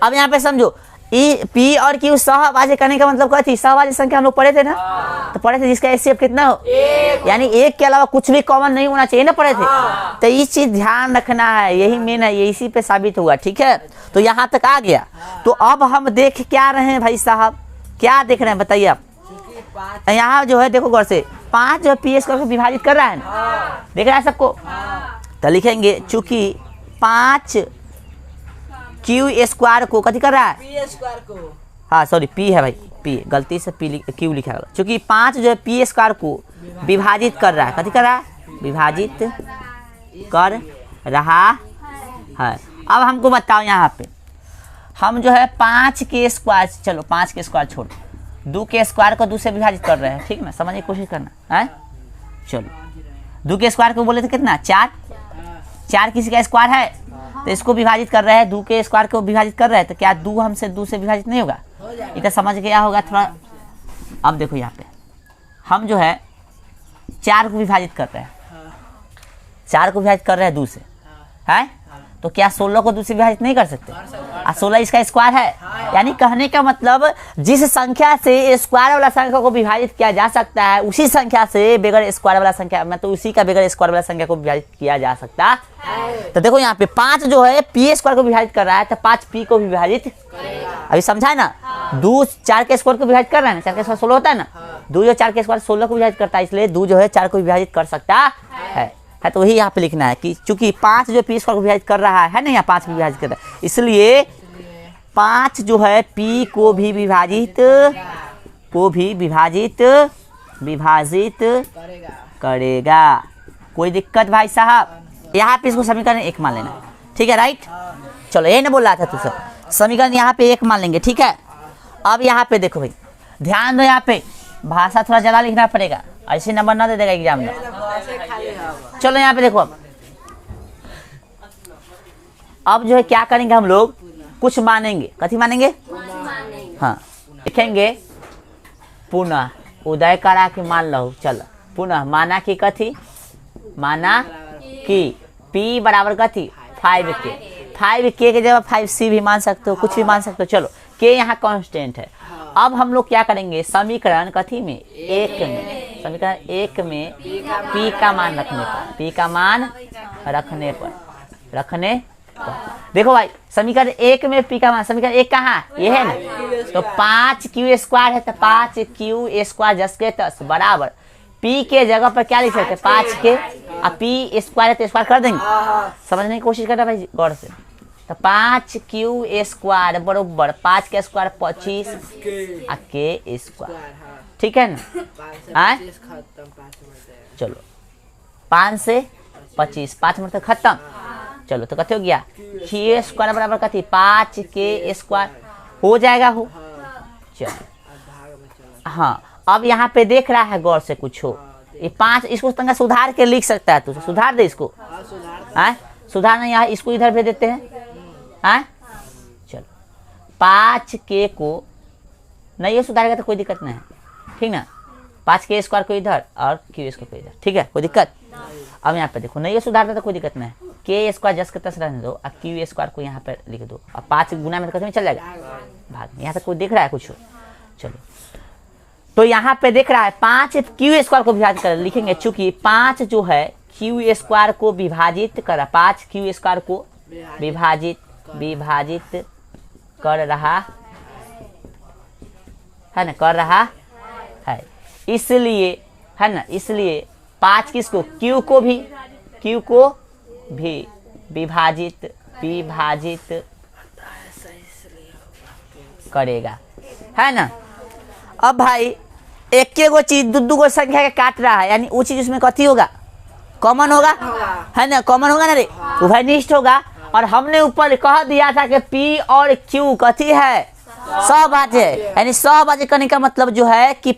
अब यहाँ पे समझो, पी और क्यू सहभाज्य करने का मतलब क्या थी, सहभाज्य संख्या हम लोग पढ़े थे ना, तो पढ़े थे जिसका एचसीएफ कितना हो, यानी एक के अलावा कुछ भी कॉमन नहीं होना चाहिए ना, पढ़े थे। तो ये चीज ध्यान रखना है, यही मेन है, ये इसी पे साबित हुआ, ठीक है। तो यहाँ तक आ गया। तो अब हम देख क्या रहे हैं भाई साहब, क्या देख रहे हैं बताइए आप। यहाँ जो है देखो गौर से, 5 जो पी स्क्वायर को विभाजित कर रहा है ना, देख रहा है सबको। तो लिखेंगे चूंकि 5 क्यू स्क्वायर को कथी कर रहा है, पी स्क्वायर को, हाँ सॉरी पी है भाई, पी गलती से पी क्यू लिखा गया। चूंकि 5 जो है पी स्क्वायर को विभाजित कर रहा है, कथी कर रहा है, विभाजित कर रहा है। अब हमको बताओ यहाँ पे, हम जो है 5 के स्क्वायर, चलो 5 के स्क्वायर छोड़, 2 के स्क्वायर को 2 से विभाजित कर रहे हैं, ठीक ना, समझने की कोशिश करना है। चलो 2 के स्क्वायर को बोले थे कितना, 4 किसी का स्क्वायर है, तो इसको विभाजित कर रहे हैं, 2 के स्क्वायर को विभाजित कर रहे हैं, तो क्या 2 हमसे 2 से विभाजित नहीं होगा, इतना समझ गया होगा थोड़ा। अब देखो यहाँ पे हम जो है 4 को विभाजित कर रहे हैं, 4 को विभाजित कर रहे हैं 2 से, है तो क्या 16 को 2 से विभाजित नहीं कर सकते, 16 इसका स्क्वायर है। यानी कहने का मतलब जिस संख्या से स्क्वायर वाला संख्या को विभाजित किया जा सकता है, उसी संख्या से बगैर स्क्वायर वाला संख्या, मतलब उसी का बगैर स्क्वायर वाला संख्या को विभाजित किया जा सकता है। तो देखो यहाँ पे 5 जो है पी स्क्वायर को विभाजित कर रहा है, तो 5 पी को विभाजित, अभी समझा ना। 2 4 के स्क्वायर को विभाजित कर रहा है ना, 4 के स्क्वायर 16 होता है ना, 2 जो 4 के स्क्वायर 16 को विभाजित करता है, इसलिए 2 जो है 4 को विभाजित कर सकता है। तो वही यहाँ पे लिखना है कि चूंकि 5 जो पी स्क्वायर को विभाजित कर रहा है ना, यहाँ 5 विभाजित कर रहा है, इसलिए 5 जो है पी को भी विभाजित करेगा। कोई दिक्कत भाई साहब। यहाँ पे इसको समीकरण 1 मान लेना, ठीक है, राइट। चलो यही ना बोल रहा था तू सब, समीकरण यहाँ पे 1 मान लेंगे, ठीक है। अब यहाँ पे देखो भाई, ध्यान दो, यहाँ पे भाषा थोड़ा ज़्यादा लिखना पड़ेगा, ऐसे नंबर ना दे देगा एग्जाम में। चलो यहाँ पे देखो, अब जो है क्या करेंगे हम लोग, कुछ मानेंगे, कथी मानेंगे, हाँ लिखेंगे पुनः, उदय करा के मान लो, चलो पुनः माना कि कथी, माना कि P बराबर कथी 5K, 5K के जगह 5C भी मान सकते हो, कुछ भी मान सकते हो। चलो K यहाँ कांस्टेंट है। अब हम लोग क्या करेंगे, समीकरण कथी में 1 में, समीकरण 1 में P का मान रखने पर, P का मान रखने पर देखो भाई, समीकरण 1 में P का मान, समीकरण 1 कहाँ, ये है ना, तो 5 क्यू स्क्वायर है, तो 5 क्यू स्क्वायर 10 के 10 बराबर P के जगह पर क्या लिख सकते हैं, 5 के, अब P स्क्वायर है तो स्क्वायर कर देंगे, समझने की कोशिश करना भाई गौर से। तो 5 क्यू स्क्वायर बरोबर 5 के स्क्वायर 25 के स्क्वायर, ठीक है ना। चलो 5 से 25, 5 मिनट तक खत्म। चलो तो कते हो गया, क्यू स्क्वायर बराबर कथी 5 के स्क्वायर हो जाएगा, हो चलो। हाँ अब यहाँ पे देख रहा है गौर से कुछ हो, ये 5 इसको तंगा सुधार के लिख सकता है, तू सुधार दे इसको, सुधारना, यहाँ इसको इधर भेज देते हैं। हाँ चलो 5k को नहीं ये सुधारेगा तो कोई दिक्कत नहीं है, ठीक ना। 5k स्क्वायर को इधर और q स्क्वायर को इधर, ठीक है, कोई दिक्कत। अब यहाँ पे देखो नहीं ये सुधारता तो कोई दिक्कत नहीं, k स्क्वायर जस के तस रहने दो और q स्क्वायर को यहाँ पे लिख दो और 5 गुना में कितने चल जाएगा भाग में। यहाँ तक कोई देख रहा है कुछ? चलो तो यहाँ पे देख रहा है 5 q स्क्वायर को विभाजित कर लिखेंगे, चूंकि 5 जो है q स्क्वायर को विभाजित कर, 5 q स्क्वायर को विभाजित कर रहा है ना, कर रहा है, इसलिए है ना, इसलिए 5 किसको q को भी विभाजित करेगा, है ना। अब भाई एक गो चीज दू गो संख्या के काट रहा है, यानी वो चीज उसमें कथी होगा, कॉमन होगा, है ना, कॉमन होगा ना रे, उभयनिष्ठ होगा। और हमने ऊपर कह दिया था कि p और q कथी है, सहभाज्य है, यानी सहभाज्य करने का मतलब जो है कि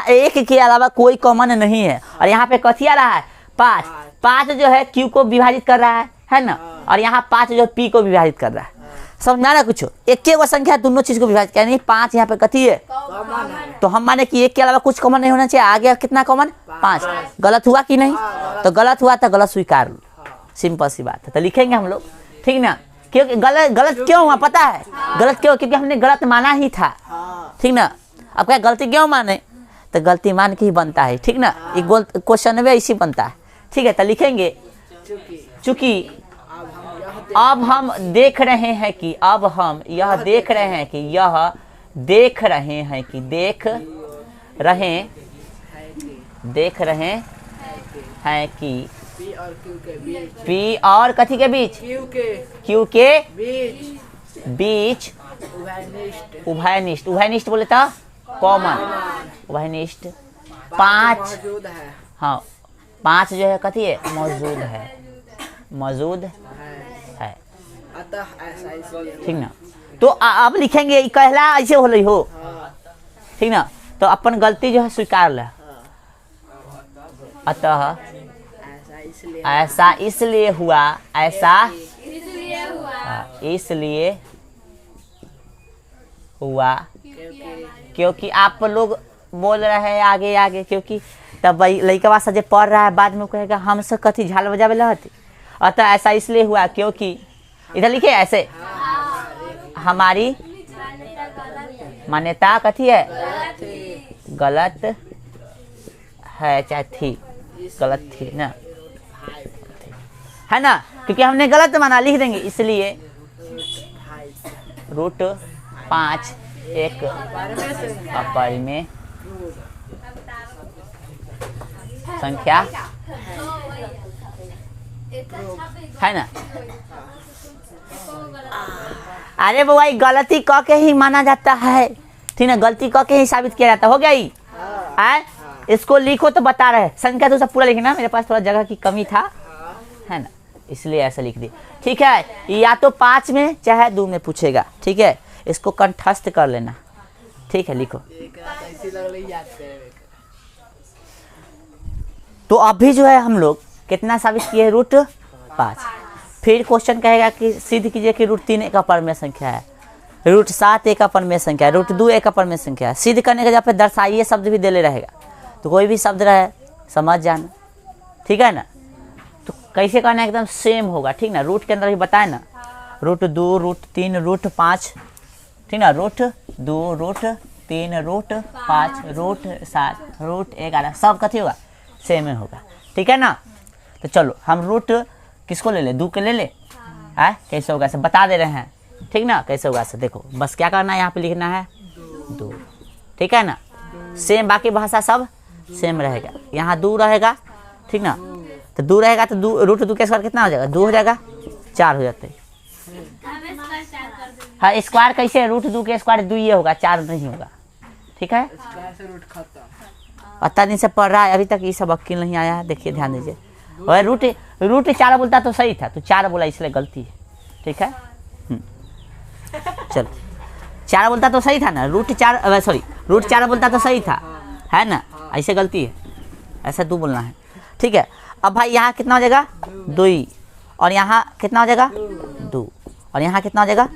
एक के अलावा कोई कॉमन नहीं है। और यहाँ पे कथी आ रहा है 5 जो है q को विभाजित कर रहा है ना, और यहाँ 5 जो p को विभाजित कर रहा है। समझना ना कुछ, एक वो संख्या दोनों चीज को विभाजित, यानी 5 यहाँ पे कथी है, तो हम माने कि एक के अलावा कुछ कॉमन नहीं होना चाहिए। आ गया कितना कॉमन, 5। गलत हुआ कि नहीं, तो गलत हुआ तो गलत स्वीकार लो, सिंपल सी बात है। तो लिखेंगे हम लोग, ठीक ना, क्योंकि गलत क्यों हुआ पता है, गलत क्यों, क्योंकि हमने गलत माना ही था, ठीक ना। अब क्या गलती क्यों माने, तो गलती मान के ही बनता है, ठीक ना, एक क्वेश्चन में इसी बनता है, ठीक है। तो लिखेंगे चूंकि अब हम देख रहे हैं कि देख रहे हैं कि p और कथी के बीच, q के बीच उभयनिष्ठ बोले तो कॉमन, उभयनिष्ठ 5, हाँ 5 जो है कथी है, मौजूद है, अतः ऐसा इसलिए, ठीक ना। तो अब लिखेंगे कहला ऐसे हो रही हो, ठीक ना, तो अपन गलती जो है स्वीकार ले, अतः ऐसा इसलिए हुआ, क्योंकि आप लोग बोल रहे हैं आगे, क्योंकि तब लड़का से पढ़ रहा है बाद में कहेगा हमसे कथी झाल बजावे लहती, अतः ऐसा इसलिए हुआ क्योंकि, इधर लिखे ऐसे, हमारी मान्यता कथी है, गलत है, चाहे थी, गलत थी ना, है ना, क्योंकि हमने गलत माना, लिख देंगे इसलिए √5 एक अपरिमेय संख्या है ना। अरे वो भाई गलती क के ही माना जाता है, ठीक ना, गलती क के ही साबित किया जाता है, हो गया ही है। इसको लिखो तो बता रहे, संख्या तो सब पूरा लिखना, मेरे पास थोड़ा जगह की कमी था, है ना, इसलिए ऐसा लिख दी, ठीक है। या तो 5 में चाहे 2 में पूछेगा, ठीक है, इसको कंठस्थ कर लेना, ठीक है, लिखो। तो अभी जो है हम लोग कितना साबित किए, √5। फिर क्वेश्चन कहेगा कि सिद्ध कीजिए कि √3 एक अपरिमेय संख्या है, √7 एक अपरिमेय संख्या है, √2 एक अपरिमेय संख्या है। सिद्ध करने के जब पे दर्शाइए शब्द भी देले रहेगा, तो कोई भी शब्द रहे समझ जाना, ठीक है ना। तो कैसे करना है, एकदम सेम होगा, ठीक ना, रूट के अंदर भी बताए ना, √2 √3 √5, ठीक ना, √2 √3 √5 √7 √11 सब कथी होगा, सेम होगा, ठीक है ना। तो चलो हम रूट किसको ले ले, 2 के ले ले, कैसे होगा से बता दे रहे हैं, ठीक ना, कैसे होगा से देखो, बस क्या करना है, यहाँ पे लिखना है 2, ठीक है ना, सेम, बाकी भाषा सब सेम रहेगा, यहाँ 2 रहेगा, ठीक ना, तो 2 रहेगा तो √2 के स्क्वायर कितना हो जाएगा, 2 हो जाएगा, 4 हो जाते हैं, हाँ स्क्वायर कैसे, √2 के स्क्वायर 2 ये होगा, 4 नहीं होगा, ठीक है। पता नहीं से पढ़ रहा है अभी तक, ये सब अक्ल नहीं आया है, देखिए ध्यान दीजिए। और रूट 4 बोलता तो सही था, तो 4 बोला इसलिए गलती है, ठीक है। चलो 4 बोलता तो सही था ना, √4 बोलता तो सही था, है ना, ऐसे गलती है, ऐसा 2 बोलना है, ठीक है। अब भाई यहाँ कितना हो जाएगा, 2, और यहाँ कितना हो जाएगा 2, और यहाँ कितना हो जाएगा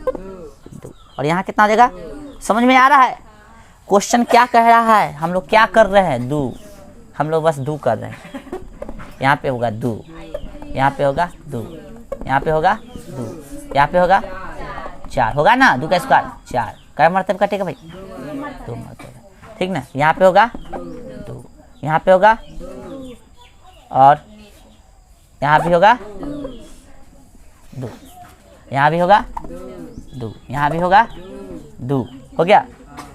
2, और यहाँ कितना हो जाएगा। समझ में आ रहा है क्वेश्चन क्या कह रहा है, हम लोग क्या कर रहे हैं 2, हम लोग बस 2 कर रहे हैं। यहाँ पे होगा 2, यहाँ पे होगा 2, यहाँ पे होगा 2, यहाँ पे होगा 4 होगा ना, 2 का स्क्वायर 4, क्या मरतब कटेगा भाई 2 मरतब, ठीक ना। यहाँ पे होगा 2, यहाँ पे होगा, और यहाँ भी होगा 2, यहाँ भी होगा 2, यहाँ भी होगा 2, हो गया।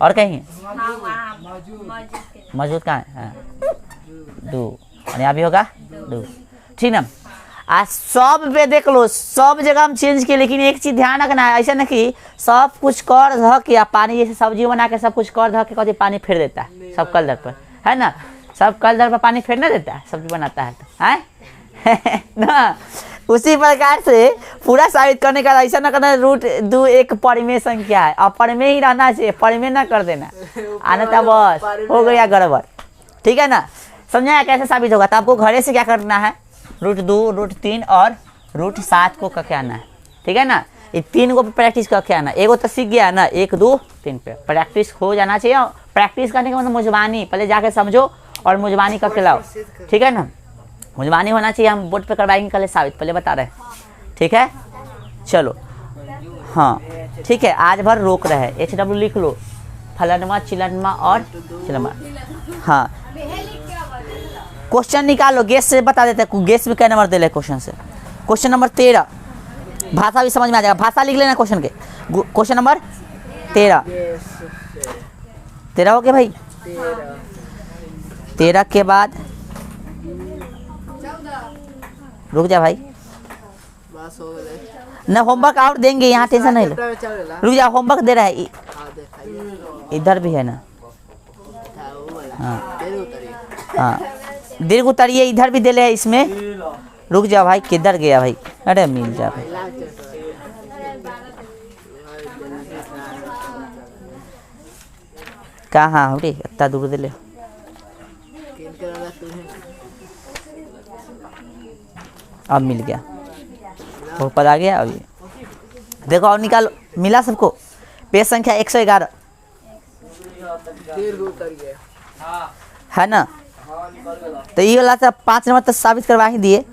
और कहीं मौजूद कहाँ है, हाँ 2, और यहाँ भी होगा 2, ठीक ना। आज सब पे देख लो, सब जगह हम चेंज किए, लेकिन एक चीज ध्यान रखना है, ऐसा ना कि सब कुछ कर ध के या पानी जैसे सब्जी बना के सब कुछ कर ध के कभी पानी फेर देता है सब कलर पर, है ना। सब कलर पर पानी फेरना देता है सब्जी बनाता है तो, है ना। उसी प्रकार से पूरा साबित करने का ऐसा ना करना √2 एक परिमेय संख्या है, और परिमेय ही रहना चाहिए, परिमेय ना कर देना, आना था बस हो गया गड़बड़, ठीक है ना। समझाया कैसे साबित होगा। तो आपको घरे से क्या करना है, √2, √3 और √7 को करके आना है, ठीक है ना। ये 3 को प्रैक्टिस करके आना, एगो तो सीख गया ना, 1 2 3 पे प्रैक्टिस हो जाना चाहिए। प्रैक्टिस करने का मतलब मुजबानी, पहले जाके समझो और मुजबानी करके लाओ, ठीक है ना। मुजबानी होना चाहिए, हम बोर्ड पे करवाएंगे कल साबित, पहले बता रहे हैं, ठीक है। चलो हाँ ठीक है, आज भर रोक रहे हैं, HW लिख लो, फलनमा चिलनमा और चिलनमा। हाँ क्वेश्चन निकालो, गेस से बता देते हैं, गेस में क्या नंबर दे ले क्वेश्चन से। क्वेश्चन नंबर 13, भाषा भी समझ में आ जाएगा, भाषा लिख लेना क्वेश्चन के। क्वेश्चन नंबर 13 हो गया भाई। 13 के बाद रुक जा भाई, बस हो गए न होमवर्क और देंगे, यहाँ टेंशन नहीं लो, रुक जा, होमवर्क दे रहा है, इधर भी है ना, हाँ हाँ दीर्घ उतरिए, इधर भी दे ले इसमें। रुक जा भाई, किधर गया भाई, अरे मिल जा भाई, कहाँ हो रे, इतना दूर दे ले। अब मिल गया, ऊपर आ गया। अभी देखो और निकालो, मिला सबको। पेज संख्या 111 है ना। तो ये वाला तो 5 नंबर तक साबित करवा ही दिए,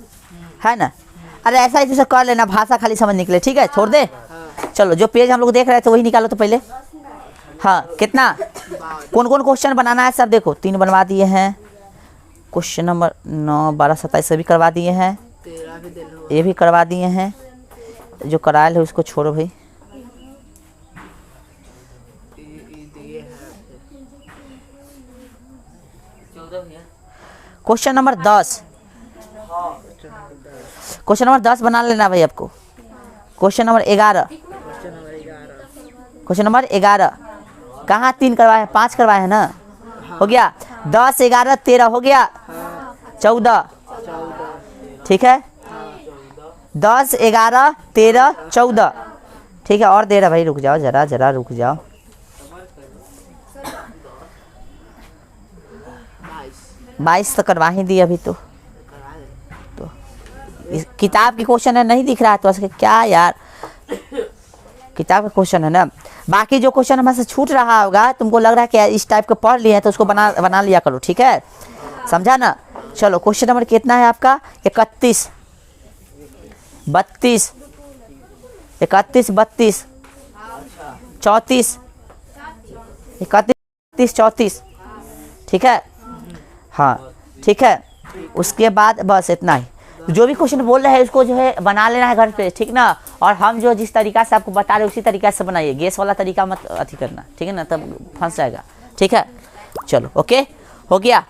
है ना। अरे ऐसा ही तुझे कर लेना, भाषा खाली समझ निकले, ठीक है, छोड़ दे। चलो जो पेज हम लोग देख रहे थे वही निकालो तो पहले। हाँ कितना, कौन कौन क्वेश्चन बनाना है सब देखो, 3 बनवा दिए हैं। क्वेश्चन नंबर 9 12 27 सभी करवा दिए हैं, ये भी करवा दिए हैं। जो करायल है उसको छोड़ो भाई। क्वेश्चन नंबर 10, क्वेश्चन नंबर 10 बना लेना भाई आपको। क्वेश्चन नंबर 11, क्वेश्चन नंबर 11 कहाँ 3 करवाए, 5 करवाए हैं ना, हो गया। 10 11 13 हो गया, 14, ठीक है। 10 11 13 14, ठीक है। और दे रहा भाई, रुक जाओ जरा रुक जाओ। 22 तो करवा ही दी अभी तो इस किताब की क्वेश्चन है, नहीं दिख रहा है तो उसके क्या यार, किताब का क्वेश्चन है ना। बाकी जो क्वेश्चन हमारे से छूट रहा होगा, तुमको लग रहा है कि इस टाइप के पढ़ लिए हैं तो उसको बना लिया करो, ठीक है, समझा ना। चलो क्वेश्चन नंबर कितना है आपका, 31 32 31 32 34 31 34, ठीक है। हाँ ठीक है, उसके बाद बस इतना ही। जो भी क्वेश्चन बोल रहे हैं उसको जो है बना लेना है घर पे, ठीक ना। और हम जो जिस तरीका से आपको बता रहे हैं उसी तरीका से बनाइए, गैस वाला तरीका मत अथी करना, ठीक है ना, तब फंस जाएगा, ठीक है। चलो ओके, हो गया।